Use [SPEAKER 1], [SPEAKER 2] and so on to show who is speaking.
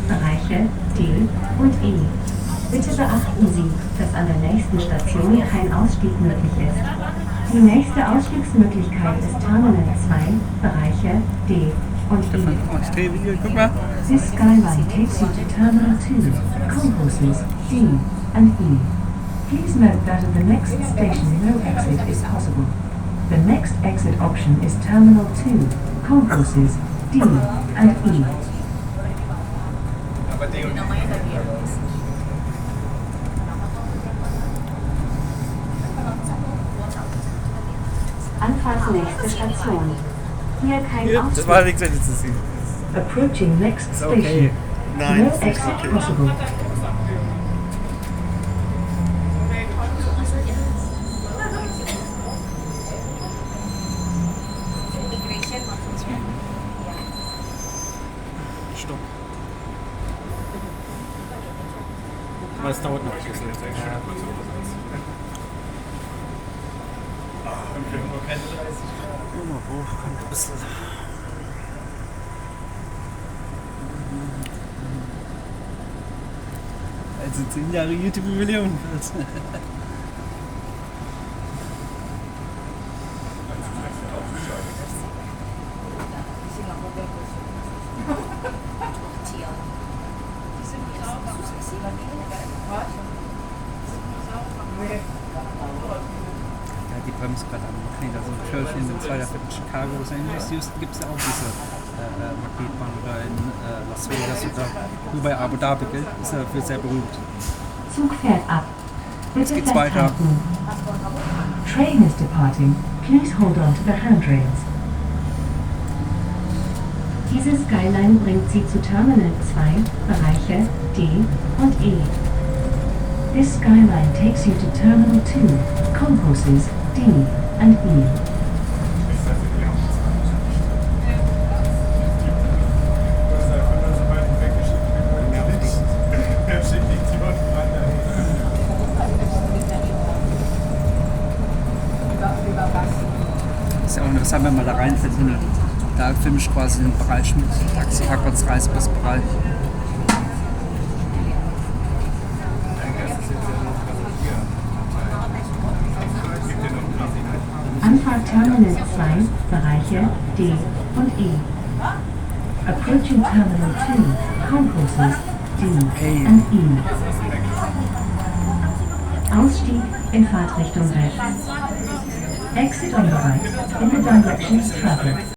[SPEAKER 1] Bereiche D und E. Bitte beachten Sie, dass an der nächsten Station kein Ausstieg möglich ist. Die nächste Ausstiegsmöglichkeit ist Terminal 2, Bereiche D und E. This Skyline takes you to Terminal 2, concourses D and E. Please note that at the next station no exit is possible. The next exit option is Terminal 2, concourses D and E. Anfahrt nächste Station. Hier kein Ausstieg.
[SPEAKER 2] Das war nichts, wenn ich das sehe.
[SPEAKER 1] Approaching next station.
[SPEAKER 2] Okay. Nein,
[SPEAKER 1] No
[SPEAKER 2] das ist nicht
[SPEAKER 1] exit
[SPEAKER 2] okay.
[SPEAKER 1] possible.
[SPEAKER 2] Stopp. Aber es dauert noch ein bisschen. Immer hoch, ein bisschen. Also 10 Jahre YouTube-Jubiläum. Ja, die Bremsbretter am Magnet, also in Churchill in Chicago, Los Angeles, Houston gibt es ja auch diese Magnetbahn oder in Las Vegas oder nur bei Abu Dhabi, gell? Ist ja dafür sehr berühmt.
[SPEAKER 1] Zug fährt ab.
[SPEAKER 2] Jetzt geht's weiter.
[SPEAKER 1] Train is departing. Please hold on to the handrails. Diese Skyline bringt Sie zu Terminal 2, Bereiche D und E. This Skyline takes you to Terminal 2, concourses D and E.
[SPEAKER 2] Ist ja auch interessant, wenn man da reinfährt. Da filme ich quasi den Bereich mit Taxi, Parkplatz, Reisebusbereich.
[SPEAKER 1] Anfahrt Terminal 2, Bereiche D und E. Approaching Terminal 2, concourses D and E. Ausstieg in Fahrtrichtung rechts. Exit on the right in the direction of travel.